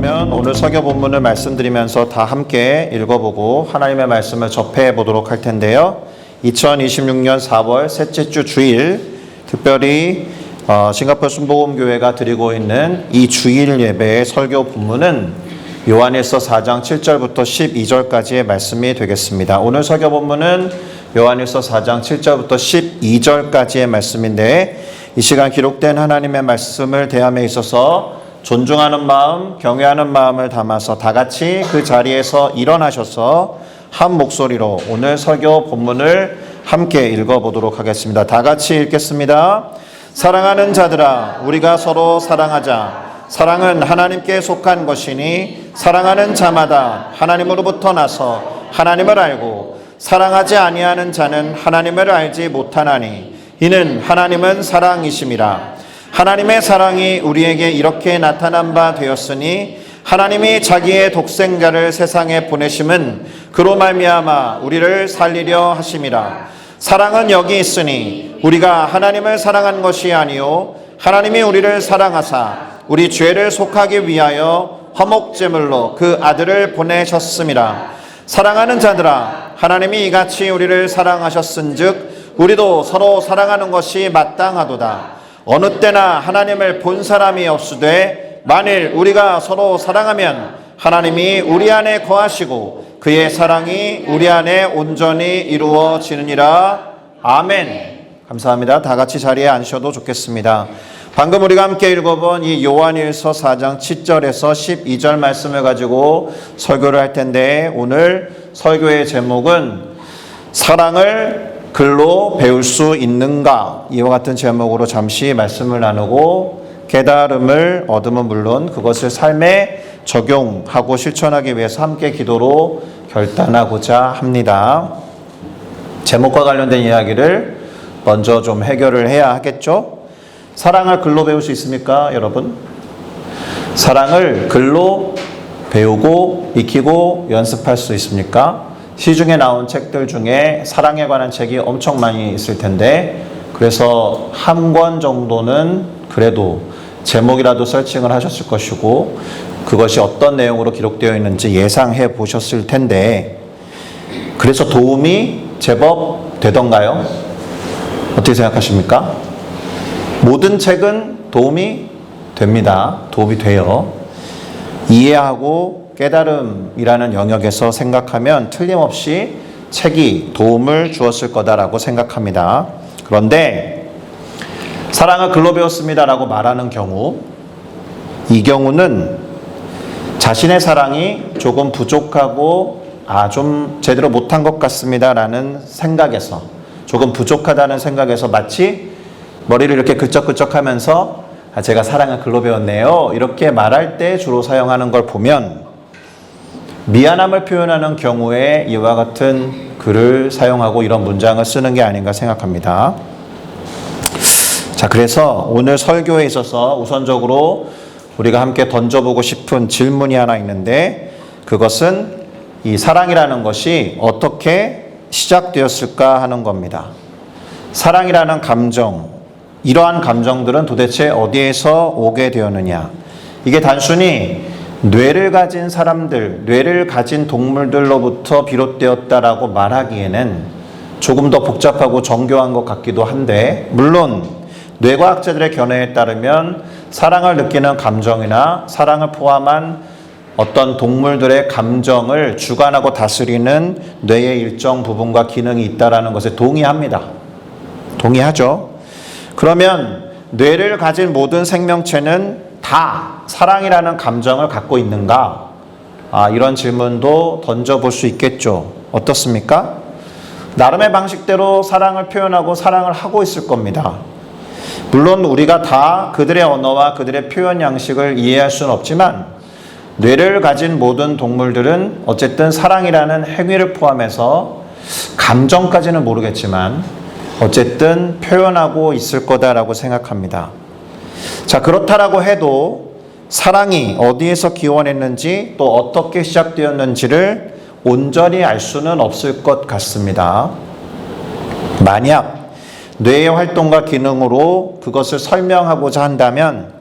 그러면 오늘 설교 본문을 말씀드리면서 다 함께 읽어보고 하나님의 말씀을 접해 보도록 할 텐데요. 2026년 4월 셋째 주 주일, 특별히 싱가포르 순복음교회가 드리고 있는 이 주일 예배의 설교 본문은 요한일서 4장 7절부터 12절까지의 말씀이 되겠습니다. 오늘 설교 본문은 요한일서 4장 7절부터 12절까지의 말씀인데, 이 시간 기록된 하나님의 말씀을 대함에 있어서 존중하는 마음, 경외하는 마음을 담아서 다 같이 그 자리에서 일어나셔서 한 목소리로 오늘 설교 본문을 함께 읽어보도록 하겠습니다. 다 같이 읽겠습니다. 사랑하는 자들아, 우리가 서로 사랑하자. 사랑은 하나님께 속한 것이니 사랑하는 자마다 하나님으로부터 나서 하나님을 알고 사랑하지 아니하는 자는 하나님을 알지 못하나니 이는 하나님은 사랑이심이라. 하나님의 사랑이 우리에게 이렇게 나타난 바 되었으니 하나님이 자기의 독생자를 세상에 보내심은 그로 말미암아 우리를 살리려 하심이라. 사랑은 여기 있으니 우리가 하나님을 사랑한 것이 아니요 하나님이 우리를 사랑하사 우리 죄를 속하기 위하여 화목제물로 그 아들을 보내셨음이라. 사랑하는 자들아, 하나님이 이같이 우리를 사랑하셨은즉 우리도 서로 사랑하는 것이 마땅하도다. 어느 때나 하나님을 본 사람이 없으되 만일 우리가 서로 사랑하면 하나님이 우리 안에 거하시고 그의 사랑이 우리 안에 온전히 이루어지느니라. 아멘. 감사합니다. 다 같이 자리에 앉으셔도 좋겠습니다. 방금 우리가 함께 읽어본 이 요한일서 4장 7절에서 12절 말씀을 가지고 설교를 할 텐데, 오늘 설교의 제목은 사랑을 글로 배울 수 있는가? 이와 같은 제목으로 잠시 말씀을 나누고 깨달음을 얻으면 물론 그것을 삶에 적용하고 실천하기 위해서 함께 기도로 결단하고자 합니다. 제목과 관련된 이야기를 먼저 좀 해결을 해야 하겠죠? 사랑을 글로 배울 수 있습니까, 여러분? 사랑을 글로 배우고 익히고 연습할 수 있습니까? 시중에 나온 책들 중에 사랑에 관한 책이 엄청 많이 있을 텐데, 그래서 한 권 정도는 그래도 제목이라도 서칭을 하셨을 것이고 그것이 어떤 내용으로 기록되어 있는지 예상해 보셨을 텐데, 그래서 도움이 제법 되던가요? 어떻게 생각하십니까? 모든 책은 도움이 됩니다. 도움이 돼요. 이해하고 깨달음이라는 영역에서 생각하면 틀림없이 책이 도움을 주었을 거다라고 생각합니다. 그런데 사랑을 글로 배웠습니다라고 말하는 경우, 이 경우는 자신의 사랑이 조금 부족하고 좀 제대로 못한 것 같습니다라는 생각에서, 조금 부족하다는 생각에서 마치 머리를 이렇게 긁적긁적하면서 제가 사랑을 글로 배웠네요 이렇게 말할 때 주로 사용하는 걸 보면 미안함을 표현하는 경우에 이와 같은 글을 사용하고 이런 문장을 쓰는 게 아닌가 생각합니다. 자, 그래서 오늘 설교에 있어서 우선적으로 우리가 함께 던져보고 싶은 질문이 하나 있는데, 그것은 이 사랑이라는 것이 어떻게 시작되었을까 하는 겁니다. 사랑이라는 감정, 이러한 감정들은 도대체 어디에서 오게 되었느냐? 이게 단순히 뇌를 가진 사람들, 뇌를 가진 동물들로부터 비롯되었다라고 말하기에는 조금 더 복잡하고 정교한 것 같기도 한데, 물론 뇌과학자들의 견해에 따르면 사랑을 느끼는 감정이나 사랑을 포함한 어떤 동물들의 감정을 주관하고 다스리는 뇌의 일정 부분과 기능이 있다는 것에 동의합니다. 동의하죠. 그러면 뇌를 가진 모든 생명체는 다 사랑이라는 감정을 갖고 있는가? 이런 질문도 던져볼 수 있겠죠. 어떻습니까? 나름의 방식대로 사랑을 표현하고 사랑을 하고 있을 겁니다. 물론 우리가 다 그들의 언어와 그들의 표현 양식을 이해할 수는 없지만, 뇌를 가진 모든 동물들은 어쨌든 사랑이라는 행위를 포함해서 감정까지는 모르겠지만 어쨌든 표현하고 있을 거다라고 생각합니다. 자, 그렇다라고 해도 사랑이 어디에서 기원했는지 또 어떻게 시작되었는지를 온전히 알 수는 없을 것 같습니다. 만약 뇌의 활동과 기능으로 그것을 설명하고자 한다면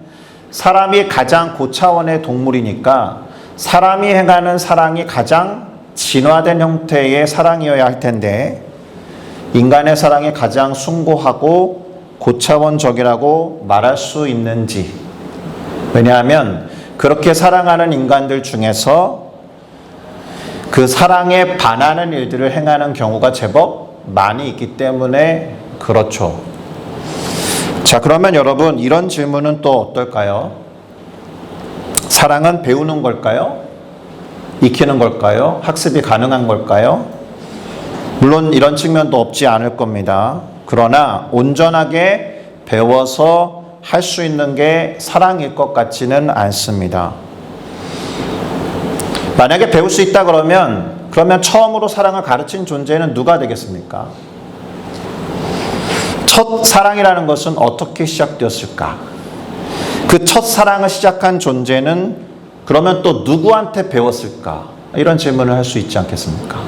사람이 가장 고차원의 동물이니까 사람이 행하는 사랑이 가장 진화된 형태의 사랑이어야 할 텐데 인간의 사랑이 가장 숭고하고 고차원적이라고 말할 수 있는지. 왜냐하면 그렇게 사랑하는 인간들 중에서 그 사랑에 반하는 일들을 행하는 경우가 제법 많이 있기 때문에 그렇죠. 자, 그러면 여러분 이런 질문은 또 어떨까요? 사랑은 배우는 걸까요? 익히는 걸까요? 학습이 가능한 걸까요? 물론 이런 측면도 없지 않을 겁니다. 그러나 온전하게 배워서 할 수 있는 게 사랑일 것 같지는 않습니다. 만약에 배울 수 있다 그러면 처음으로 사랑을 가르친 존재는 누가 되겠습니까? 첫 사랑이라는 것은 어떻게 시작되었을까? 그 첫 사랑을 시작한 존재는 그러면 또 누구한테 배웠을까? 이런 질문을 할 수 있지 않겠습니까?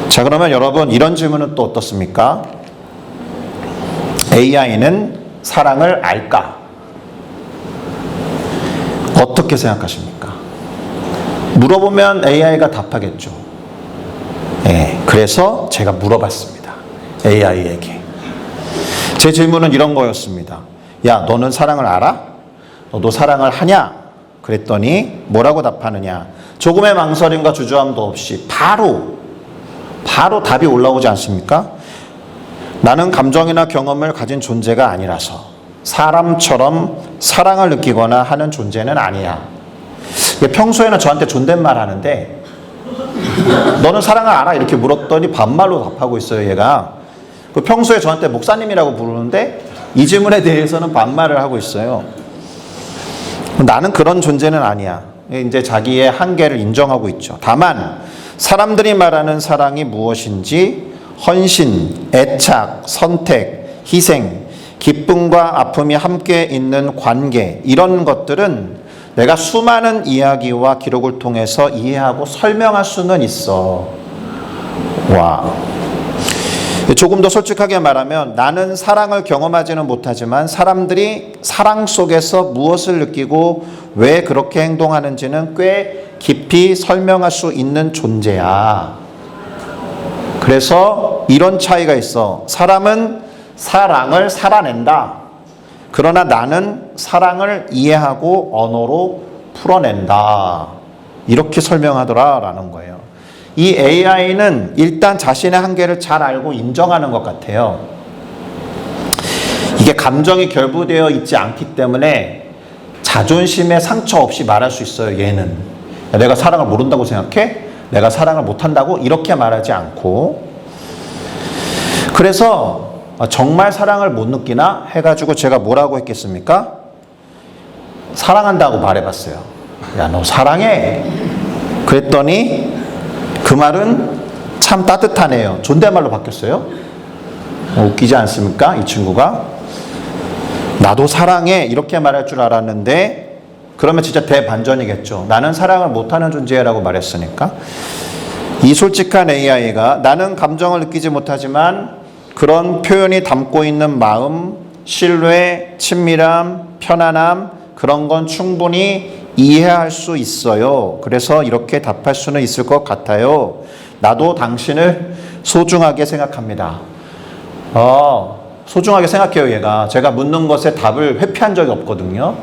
자, 그러면 여러분 이런 질문은 또 어떻습니까? AI는 사랑을 알까? 어떻게 생각하십니까? 물어보면 AI가 답하겠죠. 네, 그래서 제가 물어봤습니다. AI에게. 제 질문은 이런 거였습니다. 야, 너는 사랑을 알아? 너도 사랑을 하냐? 그랬더니 뭐라고 답하느냐? 조금의 망설임과 주저함도 없이 바로 답이 올라오지 않습니까? 나는 감정이나 경험을 가진 존재가 아니라서 사람처럼 사랑을 느끼거나 하는 존재는 아니야. 평소에는 저한테 존댓말 하는데 너는 사랑을 알아? 이렇게 물었더니 반말로 답하고 있어요, 얘가. 평소에 저한테 목사님이라고 부르는데 이 질문에 대해서는 반말을 하고 있어요. 나는 그런 존재는 아니야. 이제 자기의 한계를 인정하고 있죠. 다만 사람들이 말하는 사랑이 무엇인지 헌신, 애착, 선택, 희생, 기쁨과 아픔이 함께 있는 관계, 이런 것들은 내가 수많은 이야기와 기록을 통해서 이해하고 설명할 수는 있어. 와. 조금 더 솔직하게 말하면 나는 사랑을 경험하지는 못하지만 사람들이 사랑 속에서 무엇을 느끼고 왜 그렇게 행동하는지는 꽤 깊이 설명할 수 있는 존재야. 그래서 이런 차이가 있어. 사람은 사랑을 살아낸다. 그러나 나는 사랑을 이해하고 언어로 풀어낸다. 이렇게 설명하더라라는 거예요. 이 AI는 일단 자신의 한계를 잘 알고 인정하는 것 같아요. 이게 감정이 결부되어 있지 않기 때문에 자존심에 상처 없이 말할 수 있어요, 얘는. 내가 사랑을 모른다고 생각해? 내가 사랑을 못한다고? 이렇게 말하지 않고. 그래서 정말 사랑을 못 느끼나? 해가지고 제가 뭐라고 했겠습니까? 사랑한다고 말해봤어요. 야, 너 사랑해? 그랬더니 그 말은 참 따뜻하네요. 존댓말로 바뀌었어요. 웃기지 않습니까? 이 친구가. 나도 사랑해 이렇게 말할 줄 알았는데 그러면 진짜 대반전이겠죠. 나는 사랑을 못하는 존재라고 말했으니까. 이 솔직한 AI가 나는 감정을 느끼지 못하지만 그런 표현이 담고 있는 마음, 신뢰, 친밀함, 편안함, 그런 건 충분히 이해할 수 있어요. 그래서 이렇게 답할 수는 있을 것 같아요. 나도 당신을 소중하게 생각합니다. 소중하게 생각해요, 얘가. 제가 묻는 것에 답을 회피한 적이 없거든요.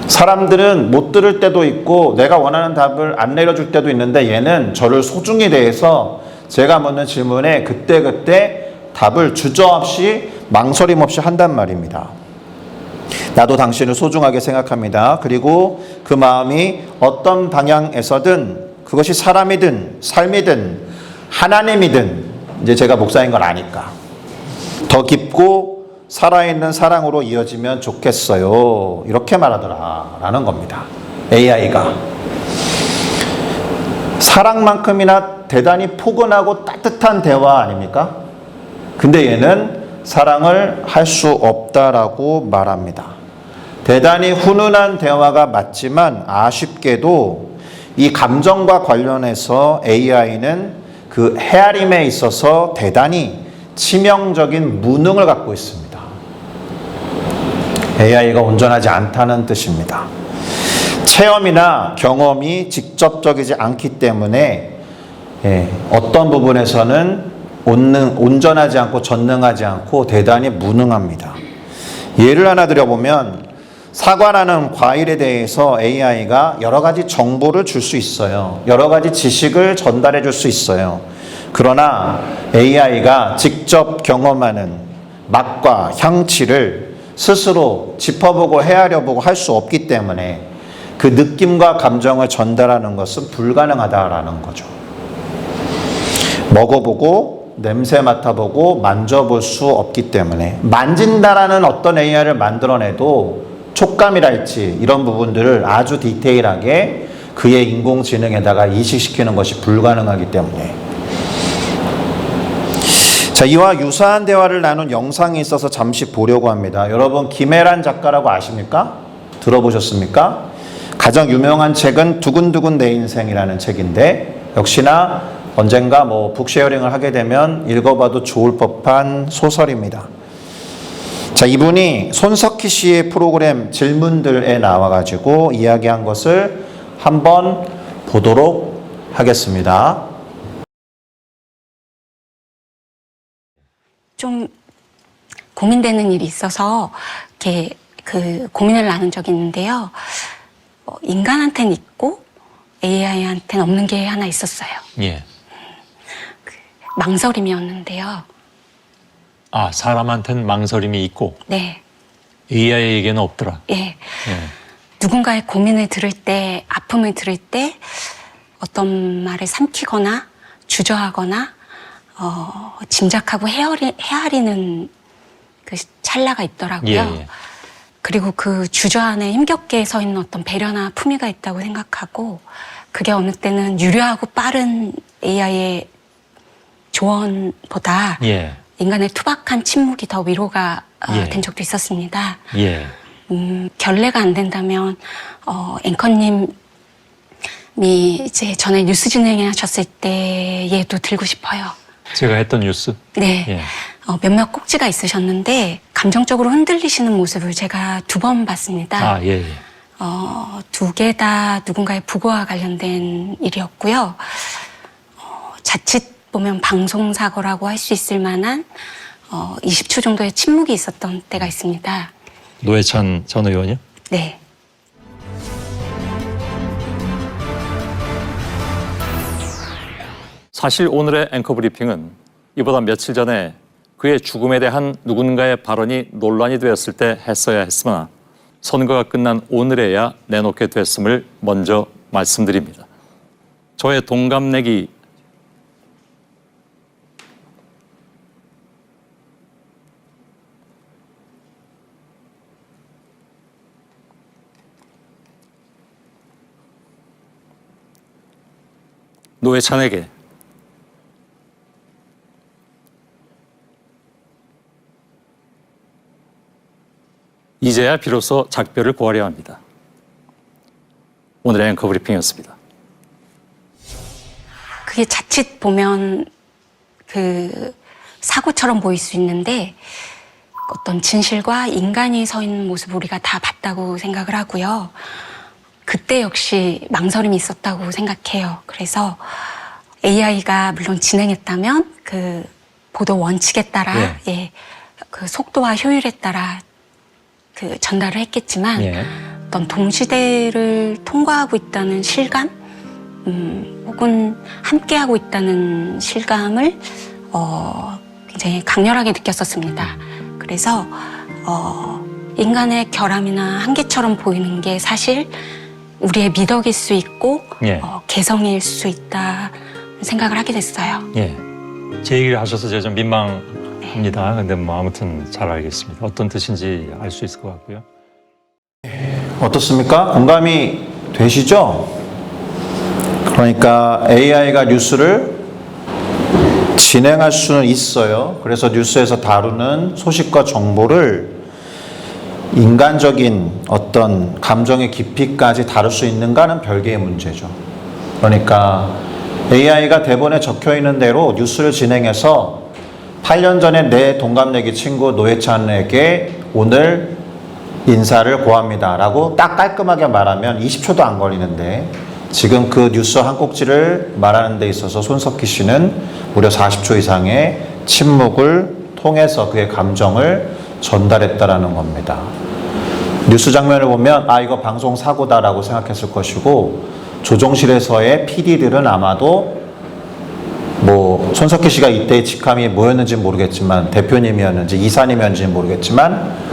사람들은 못 들을 때도 있고 내가 원하는 답을 안 내려줄 때도 있는데 얘는 저를 소중히 대해서 제가 묻는 질문에 그때그때 답을 주저없이 망설임 없이 한단 말입니다. 나도 당신을 소중하게 생각합니다. 그리고 그 마음이 어떤 방향에서든 그것이 사람이든 삶이든 하나님이든 이제 제가 목사인 걸 아니까 더 깊고 살아있는 사랑으로 이어지면 좋겠어요. 이렇게 말하더라라는 겁니다. AI가. 사랑만큼이나 대단히 포근하고 따뜻한 대화 아닙니까? 근데 얘는 사랑을 할 수 없다라고 말합니다. 대단히 훈훈한 대화가 맞지만 아쉽게도 이 감정과 관련해서 AI는 그 헤아림에 있어서 대단히 치명적인 무능을 갖고 있습니다. AI가 온전하지 않다는 뜻입니다. 체험이나 경험이 직접적이지 않기 때문에 어떤 부분에서는 온전하지 않고 전능하지 않고 대단히 무능합니다. 예를 하나 들어보면 사과라는 과일에 대해서 AI가 여러 가지 정보를 줄 수 있어요. 여러 가지 지식을 전달해 줄 수 있어요. 그러나 AI가 직접 경험하는 맛과 향치를 스스로 짚어보고 헤아려보고 할 수 없기 때문에 그 느낌과 감정을 전달하는 것은 불가능하다라는 거죠. 먹어보고 냄새 맡아보고 만져볼 수 없기 때문에 만진다라는 어떤 AI를 만들어내도 촉감이랄지 이런 부분들을 아주 디테일하게 그의 인공지능에다가 이식시키는 것이 불가능하기 때문에 자, 이와 유사한 대화를 나눈 영상이 있어서 잠시 보려고 합니다. 여러분 김혜란 작가라고 아십니까? 들어보셨습니까? 가장 유명한 책은 두근두근 내 인생이라는 책인데 역시나 언젠가 북쉐어링을 하게 되면 읽어봐도 좋을 법한 소설입니다. 자, 이분이 손석희 씨의 프로그램 질문들에 나와가지고 이야기한 것을 한번 보도록 하겠습니다. 좀 고민되는 일이 있어서 이렇게 그 고민을 나눈 적이 있는데요. 인간한테는 있고 AI한테는 없는 게 하나 있었어요. 예. 망설임이었는데요. 아, 사람한테는 망설임이 있고 네. AI에게는 없더라. 예. 예. 누군가의 고민을 들을 때, 아픔을 들을 때 어떤 말을 삼키거나 주저하거나 짐작하고 헤아리는 그 찰나가 있더라고요. 예. 그리고 그 주저 안에 힘겹게 서 있는 어떤 배려나 품위가 있다고 생각하고 그게 어느 때는 유려하고 빠른 AI의 조언보다 예. 인간의 투박한 침묵이 더 위로가 예. 된 적도 있었습니다. 예. 결례가 안 된다면 앵커님이 이제 전에 뉴스 진행하셨을 때에도 들고 싶어요. 제가 했던 뉴스? 네. 예. 몇몇 꼭지가 있으셨는데 감정적으로 흔들리시는 모습을 제가 2번 봤습니다. 아, 예, 예. 2개 다 누군가의 부고와 관련된 일이었고요. 자칫 보면 방송사고라고 할 수 있을 만한 20초 정도의 침묵이 있었던 때가 있습니다. 노회찬 전 의원이요? 네. 사실 오늘의 앵커 브리핑은 이보다 며칠 전에 그의 죽음에 대한 누군가의 발언이 논란이 되었을 때 했어야 했으나 선거가 끝난 오늘에야 내놓게 됐음을 먼저 말씀드립니다. 저의 동갑내기 노회찬에게 이제야 비로소 작별을 고하려 합니다. 오늘의 앵커 브리핑이었습니다. 그게 자칫 보면 그 사고처럼 보일 수 있는데 어떤 진실과 인간이 서 있는 모습을 우리가 다 봤다고 생각을 하고요. 그때 역시 망설임이 있었다고 생각해요. 그래서 AI가 물론 진행했다면 그 보도 원칙에 따라 그 속도와 효율에 따라 그 전달을 했겠지만 어떤 동시대를 통과하고 있다는 실감, 혹은 함께하고 있다는 실감을 굉장히 강렬하게 느꼈었습니다. 그래서 인간의 결함이나 한계처럼 보이는 게 사실 우리의 미덕일 수 있고 개성일 수 있다 생각을 하게 됐어요. 예. 제 얘기를 하셔서 제가 좀 민망합니다. 근데 아무튼 잘 알겠습니다. 어떤 뜻인지 알 수 있을 것 같고요. 어떻습니까? 공감이 되시죠? 그러니까 AI가 뉴스를 진행할 수는 있어요. 그래서 뉴스에서 다루는 소식과 정보를 인간적인 어떤 감정의 깊이까지 다룰 수 있는가는 별개의 문제죠. 그러니까 AI가 대본에 적혀 있는 대로 뉴스를 진행해서 8년 전에 내 동갑내기 친구 노회찬에게 오늘 인사를 고합니다 라고 딱 깔끔하게 말하면 20초도 안 걸리는데, 지금 그 뉴스 한 꼭지를 말하는 데 있어서 손석희 씨는 무려 40초 이상의 침묵을 통해서 그의 감정을 전달했다라는 겁니다. 뉴스 장면을 보면 아, 이거 방송 사고다라고 생각했을 것이고, 조종실에서의 PD들은 아마도 뭐 손석희 씨가 이때 직함이 뭐였는지 모르겠지만, 대표님이었는지 이사님이었는지 모르겠지만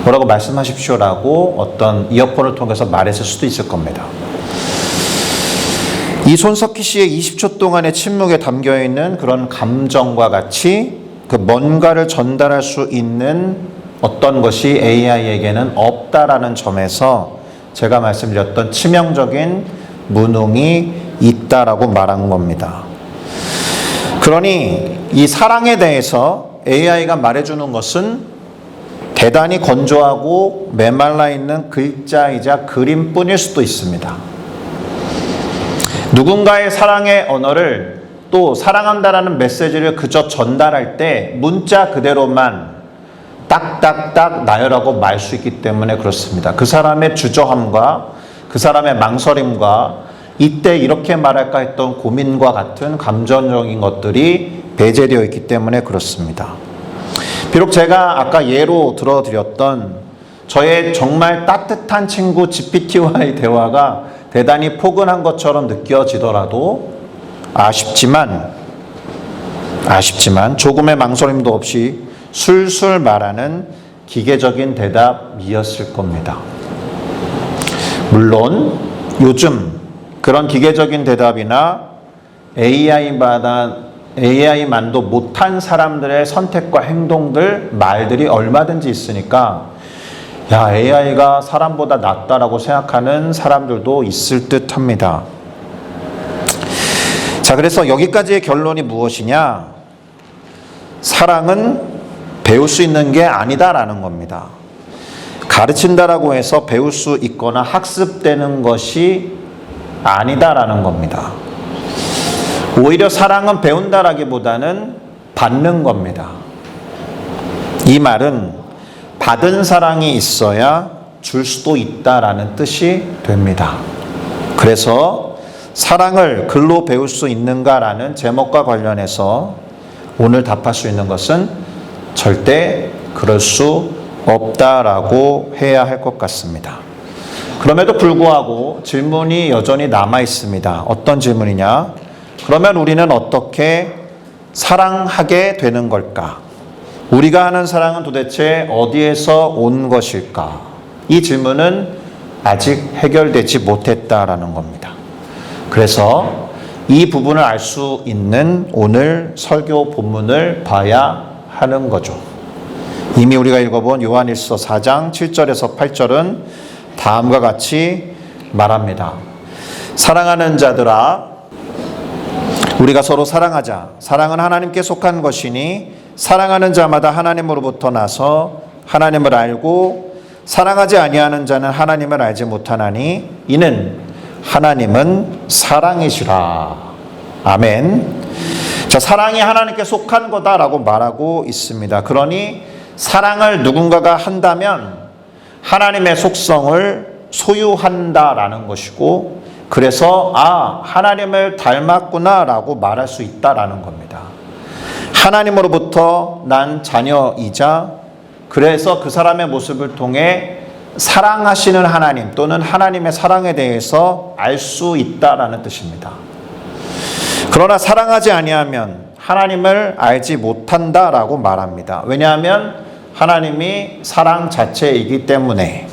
뭐라고 말씀하십시오라고 어떤 이어폰을 통해서 말했을 수도 있을 겁니다. 이 손석희 씨의 20초 동안의 침묵에 담겨있는 그런 감정과 같이 그 뭔가를 전달할 수 있는 어떤 것이 AI에게는 없다라는 점에서 제가 말씀드렸던 치명적인 무능이 있다라고 말한 겁니다. 그러니 이 사랑에 대해서 AI가 말해주는 것은 대단히 건조하고 메말라 있는 글자이자 그림뿐일 수도 있습니다. 누군가의 사랑의 언어를, 또 사랑한다라는 메시지를 그저 전달할 때 문자 그대로만 딱딱딱 나열하고 말 수 있기 때문에 그렇습니다. 그 사람의 주저함과 그 사람의 망설임과 이때 이렇게 말할까 했던 고민과 같은 감정적인 것들이 배제되어 있기 때문에 그렇습니다. 비록 제가 아까 예로 들어드렸던 저의 정말 따뜻한 친구 GPT와의 대화가 대단히 포근한 것처럼 느껴지더라도 아쉽지만 조금의 망설임도 없이 술술 말하는 기계적인 대답이었을 겁니다. 물론 요즘 그런 기계적인 대답이나 AI만도 못한 사람들의 선택과 행동들, 말들이 얼마든지 있으니까 야, AI가 사람보다 낫다라고 생각하는 사람들도 있을 듯 합니다. 자, 그래서 여기까지의 결론이 무엇이냐? 사랑은 배울 수 있는 게 아니다라는 겁니다. 가르친다라고 해서 배울 수 있거나 학습되는 것이 아니다라는 겁니다. 오히려 사랑은 배운다라기보다는 받는 겁니다. 이 말은 받은 사랑이 있어야 줄 수도 있다라는 뜻이 됩니다. 그래서 사랑을 글로 배울 수 있는가라는 제목과 관련해서 오늘 답할 수 있는 것은 절대 그럴 수 없다라고 해야 할 것 같습니다. 그럼에도 불구하고 질문이 여전히 남아 있습니다. 어떤 질문이냐? 그러면 우리는 어떻게 사랑하게 되는 걸까? 우리가 하는 사랑은 도대체 어디에서 온 것일까? 이 질문은 아직 해결되지 못했다라는 겁니다. 그래서 이 부분을 알 수 있는 오늘 설교 본문을 봐야 하는 거죠. 이미 우리가 읽어본 요한일서 4장 7절에서 8절은 다음과 같이 말합니다. 사랑하는 자들아, 우리가 서로 사랑하자. 사랑은 하나님께 속한 것이니 사랑하는 자마다 하나님으로부터 나서 하나님을 알고 사랑하지 아니하는 자는 하나님을 알지 못하나니 이는 하나님은 사랑이시라. 아멘. 자, 사랑이 하나님께 속한 거다라고 말하고 있습니다. 그러니 사랑을 누군가가 한다면 하나님의 속성을 소유한다라는 것이고, 그래서 하나님을 닮았구나라고 말할 수 있다라는 겁니다. 하나님으로부터 난 자녀이자, 그래서 그 사람의 모습을 통해 사랑하시는 하나님 또는 하나님의 사랑에 대해서 알 수 있다라는 뜻입니다. 그러나 사랑하지 아니하면 하나님을 알지 못한다라고 말합니다. 왜냐하면 하나님이 사랑 자체이기 때문에.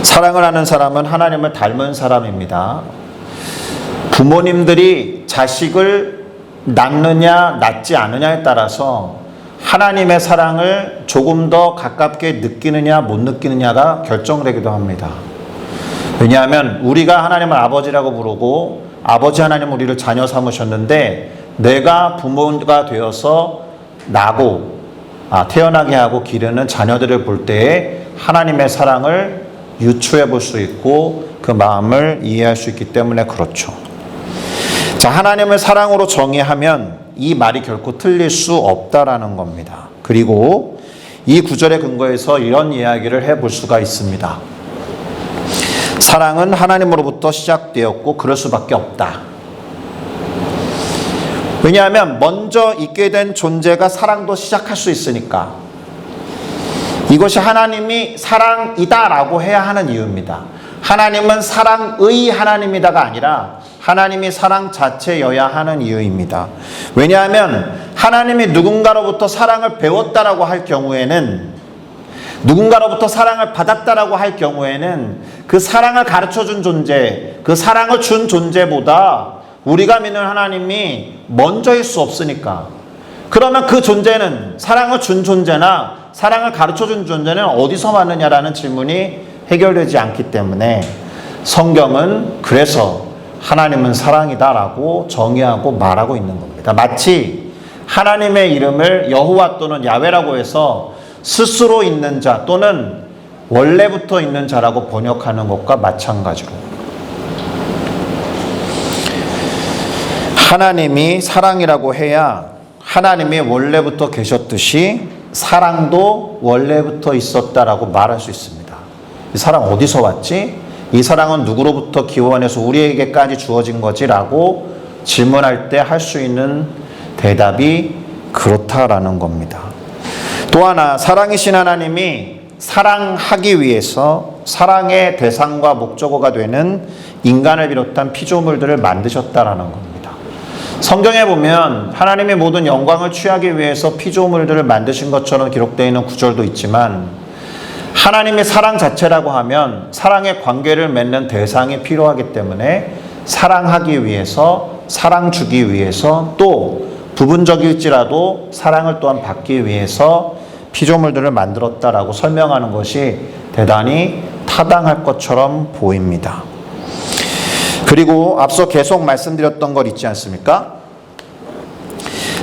사랑을 하는 사람은 하나님을 닮은 사람입니다. 부모님들이 자식을 낳느냐 낳지 않느냐에 따라서 하나님의 사랑을 조금 더 가깝게 느끼느냐 못 느끼느냐가 결정되기도 합니다. 왜냐하면 우리가 하나님을 아버지라고 부르고 아버지 하나님 우리를 자녀 삼으셨는데, 내가 부모가 되어서 나고 태어나게 하고 기르는 자녀들을 볼 때에 하나님의 사랑을 유추해 볼 수 있고 그 마음을 이해할 수 있기 때문에 그렇죠. 자, 하나님을 사랑으로 정의하면 이 말이 결코 틀릴 수 없다라는 겁니다. 그리고 이 구절에 근거해서 이런 이야기를 해볼 수가 있습니다. 사랑은 하나님으로부터 시작되었고 그럴 수밖에 없다. 왜냐하면 먼저 있게 된 존재가 사랑도 시작할 수 있으니까. 이것이 하나님이 사랑이다라고 해야 하는 이유입니다. 하나님은 사랑의 하나님이다가 아니라 하나님이 사랑 자체여야 하는 이유입니다. 왜냐하면 하나님이 누군가로부터 사랑을 배웠다라고 할 경우에는, 누군가로부터 사랑을 받았다라고 할 경우에는 그 사랑을 가르쳐준 존재, 그 사랑을 준 존재보다 우리가 믿는 하나님이 먼저일 수 없으니까. 그러면 그 존재는, 사랑을 준 존재나 사랑을 가르쳐준 존재는 어디서 왔느냐라는 질문이 해결되지 않기 때문에 성경은 그래서 하나님은 사랑이다라고 정의하고 말하고 있는 겁니다. 마치 하나님의 이름을 여호와 또는 야훼라고 해서 스스로 있는 자 또는 원래부터 있는 자라고 번역하는 것과 마찬가지로 하나님이 사랑이라고 해야 하나님이 원래부터 계셨듯이 사랑도 원래부터 있었다라고 말할 수 있습니다. 이 사랑 어디서 왔지? 이 사랑은 누구로부터 기원해서 우리에게까지 주어진 거지? 라고 질문할 때 할 수 있는 대답이 그렇다라는 겁니다. 또 하나, 사랑이신 하나님이 사랑하기 위해서 사랑의 대상과 목적어가 되는 인간을 비롯한 피조물들을 만드셨다라는 겁니다. 성경에 보면 하나님이 모든 영광을 취하기 위해서 피조물들을 만드신 것처럼 기록되어 있는 구절도 있지만, 하나님의 사랑 자체라고 하면 사랑의 관계를 맺는 대상이 필요하기 때문에 사랑하기 위해서, 사랑 주기 위해서, 또 부분적일지라도 사랑을 또한 받기 위해서 피조물들을 만들었다라고 설명하는 것이 대단히 타당할 것처럼 보입니다. 그리고 앞서 계속 말씀드렸던 것 있지 않습니까?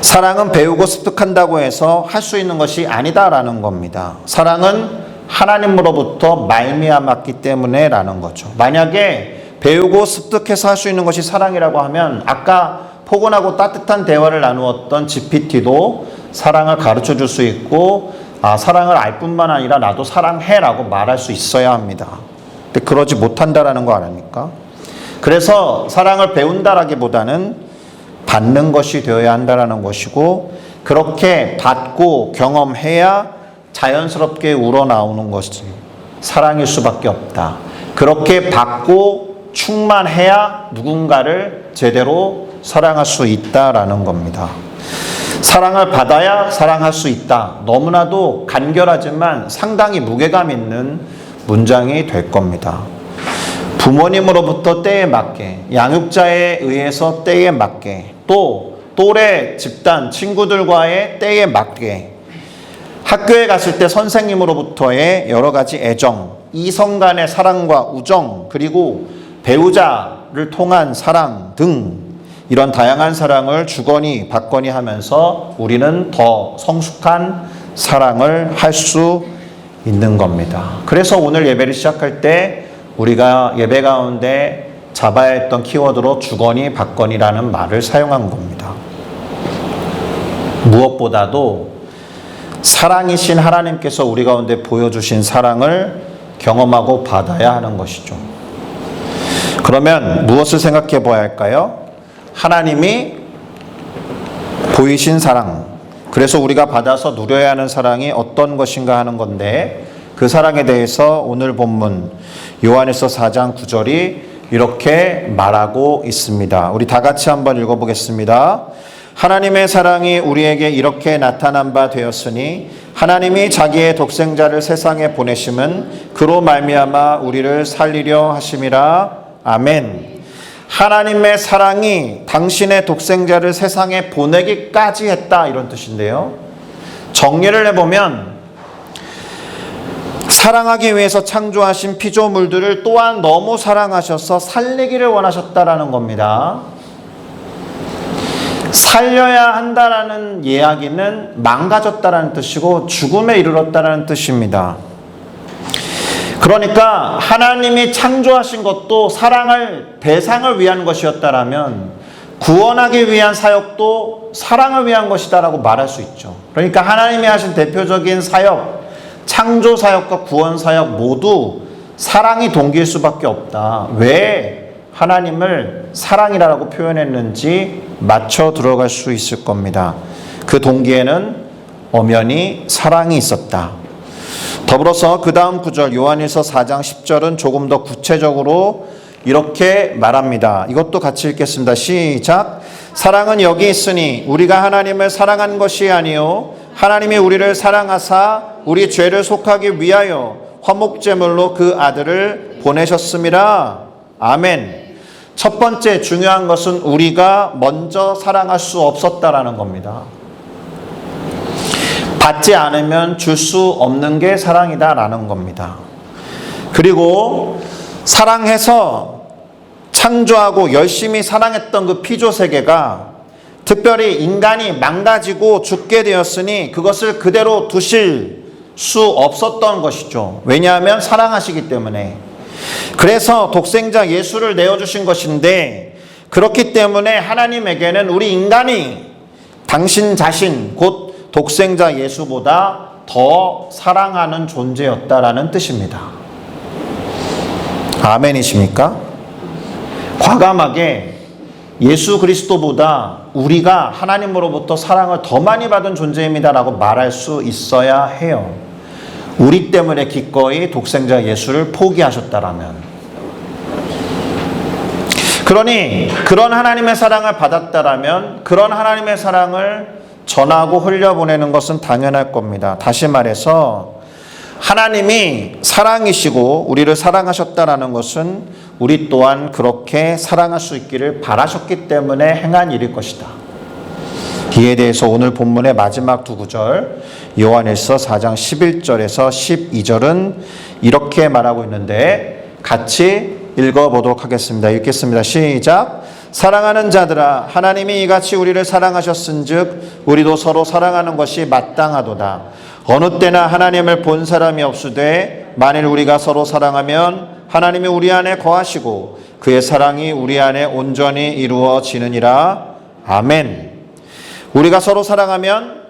사랑은 배우고 습득한다고 해서 할 수 있는 것이 아니다라는 겁니다. 사랑은 하나님으로부터 말미암았기 때문에 라는 거죠. 만약에 배우고 습득해서 할 수 있는 것이 사랑이라고 하면 아까 포근하고 따뜻한 대화를 나누었던 GPT도 사랑을 가르쳐 줄 수 있고, 사랑을 알 뿐만 아니라 나도 사랑해라고 말할 수 있어야 합니다. 근데 그러지 못한다라는 거 아닙니까? 그래서 사랑을 배운다라기보다는 받는 것이 되어야 한다라는 것이고, 그렇게 받고 경험해야 자연스럽게 우러나오는 것이 사랑일 수밖에 없다. 그렇게 받고 충만해야 누군가를 제대로 사랑할 수 있다라는 겁니다. 사랑을 받아야 사랑할 수 있다. 너무나도 간결하지만 상당히 무게감 있는 문장이 될 겁니다. 부모님으로부터 때에 맞게, 양육자에 의해서 때에 맞게, 또 또래 집단 친구들과의 때에 맞게, 학교에 갔을 때 선생님으로부터의 여러 가지 애정, 이성 간의 사랑과 우정, 그리고 배우자를 통한 사랑 등 이런 다양한 사랑을 주거니 받거니 하면서 우리는 더 성숙한 사랑을 할 수 있는 겁니다. 그래서 오늘 예배를 시작할 때 우리가 예배 가운데 잡아야 했던 키워드로 주거니 받거니라는 말을 사용한 겁니다. 무엇보다도 사랑이신 하나님께서 우리 가운데 보여주신 사랑을 경험하고 받아야 하는 것이죠. 그러면 무엇을 생각해 봐야 할까요? 하나님이 보이신 사랑, 그래서 우리가 받아서 누려야 하는 사랑이 어떤 것인가 하는 건데, 그 사랑에 대해서 오늘 본문 요한일서 4장 9절이 이렇게 말하고 있습니다. 우리 다 같이 한번 읽어보겠습니다. 하나님의 사랑이 우리에게 이렇게 나타난 바 되었으니 하나님이 자기의 독생자를 세상에 보내심은 그로 말미암아 우리를 살리려 하심이라. 아멘. 하나님의 사랑이 당신의 독생자를 세상에 보내기까지 했다, 이런 뜻인데요. 정리를 해보면 사랑하기 위해서 창조하신 피조물들을 또한 너무 사랑하셔서 살리기를 원하셨다라는 겁니다. 살려야 한다라는 이야기는 망가졌다라는 뜻이고 죽음에 이르렀다라는 뜻입니다. 그러니까 하나님이 창조하신 것도 사랑할 대상을 위한 것이었다라면 구원하기 위한 사역도 사랑을 위한 것이다라고 말할 수 있죠. 그러니까 하나님이 하신 대표적인 사역, 창조 사역과 구원 사역 모두 사랑이 동기일 수밖에 없다. 왜 하나님을 사랑이라고 표현했는지 맞춰 들어갈 수 있을 겁니다. 그 동기에는 엄연히 사랑이 있었다. 더불어서 그 다음 구절 요한일서 4장 10절은 조금 더 구체적으로 이렇게 말합니다. 이것도 같이 읽겠습니다. 시작. 사랑은 여기 있으니 우리가 하나님을 사랑한 것이 아니요 하나님이 우리를 사랑하사 우리 죄를 속하기 위하여 화목제물로 그 아들을 보내셨습니다. 아멘. 첫 번째 중요한 것은 우리가 먼저 사랑할 수 없었다라는 겁니다. 받지 않으면 줄 수 없는 게 사랑이다라는 겁니다. 그리고 사랑해서 창조하고 열심히 사랑했던 그 피조 세계가 특별히 인간이 망가지고 죽게 되었으니 그것을 그대로 두실 수 없었던 것이죠. 왜냐하면 사랑하시기 때문에. 그래서 독생자 예수를 내어주신 것인데, 그렇기 때문에 하나님에게는 우리 인간이 당신 자신 곧 독생자 예수보다 더 사랑하는 존재였다라는 뜻입니다. 아멘이십니까? 과감하게 예수 그리스도보다 우리가 하나님으로부터 사랑을 더 많이 받은 존재입니다라고 말할 수 있어야 해요. 우리 때문에 기꺼이 독생자 예수를 포기하셨다라면. 그러니 그런 하나님의 사랑을 받았다라면 그런 하나님의 사랑을 전하고 흘려보내는 것은 당연할 겁니다. 다시 말해서 하나님이 사랑이시고 우리를 사랑하셨다라는 것은 우리 또한 그렇게 사랑할 수 있기를 바라셨기 때문에 행한 일일 것이다. 이에 대해서 오늘 본문의 마지막 두 구절 요한일서 4장 11절에서 12절은 이렇게 말하고 있는데 같이 읽어보도록 하겠습니다. 읽겠습니다. 시작. 사랑하는 자들아 하나님이 이같이 우리를 사랑하셨은즉 우리도 서로 사랑하는 것이 마땅하도다. 어느 때나 하나님을 본 사람이 없으되 만일 우리가 서로 사랑하면 하나님이 우리 안에 거하시고 그의 사랑이 우리 안에 온전히 이루어지느니라. 아멘. 우리가 서로 사랑하면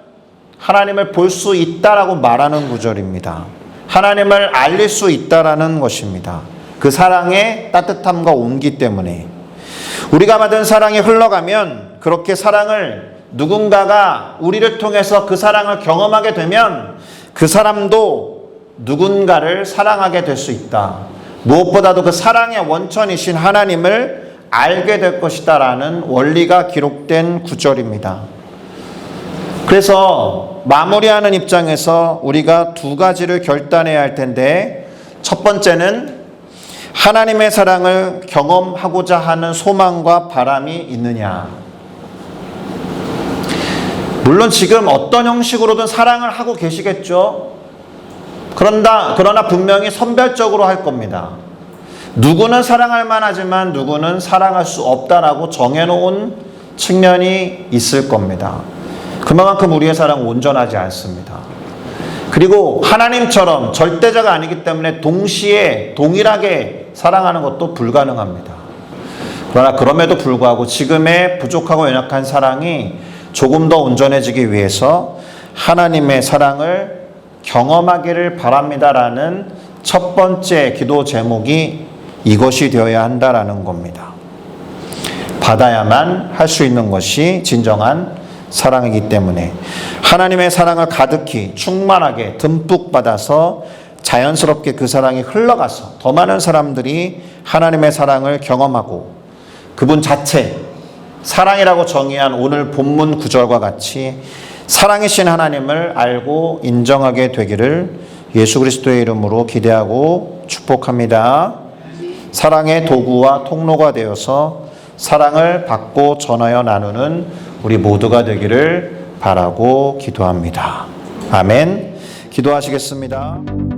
하나님을 볼 수 있다라고 말하는 구절입니다. 하나님을 알릴 수 있다라는 것입니다. 그 사랑의 따뜻함과 온기 때문에 우리가 받은 사랑이 흘러가면 그렇게 사랑을 누군가가 우리를 통해서 그 사랑을 경험하게 되면 그 사람도 누군가를 사랑하게 될 수 있다. 무엇보다도 그 사랑의 원천이신 하나님을 알게 될 것이다라는 원리가 기록된 구절입니다. 그래서 마무리하는 입장에서 우리가 두 가지를 결단해야 할 텐데, 첫 번째는 하나님의 사랑을 경험하고자 하는 소망과 바람이 있느냐. 물론 지금 어떤 형식으로든 사랑을 하고 계시겠죠. 그러나 분명히 선별적으로 할 겁니다. 누구는 사랑할 만하지만 누구는 사랑할 수 없다라고 정해놓은 측면이 있을 겁니다. 그만큼 우리의 사랑은 온전하지 않습니다. 그리고 하나님처럼 절대자가 아니기 때문에 동시에 동일하게 사랑하는 것도 불가능합니다. 그러나 그럼에도 불구하고 지금의 부족하고 연약한 사랑이 조금 더 온전해지기 위해서 하나님의 사랑을 경험하기를 바랍니다라는 첫 번째 기도 제목이 이것이 되어야 한다라는 겁니다. 받아야만 할 수 있는 것이 진정한 사랑이기 때문에 하나님의 사랑을 가득히 충만하게 듬뿍 받아서 자연스럽게 그 사랑이 흘러가서 더 많은 사람들이 하나님의 사랑을 경험하고 그분 자체 사랑이라고 정의한 오늘 본문 구절과 같이 사랑이신 하나님을 알고 인정하게 되기를 예수 그리스도의 이름으로 기대하고 축복합니다. 사랑의 도구와 통로가 되어서 사랑을 받고 전하여 나누는 우리 모두가 되기를 바라고 기도합니다. 아멘. 기도하시겠습니다.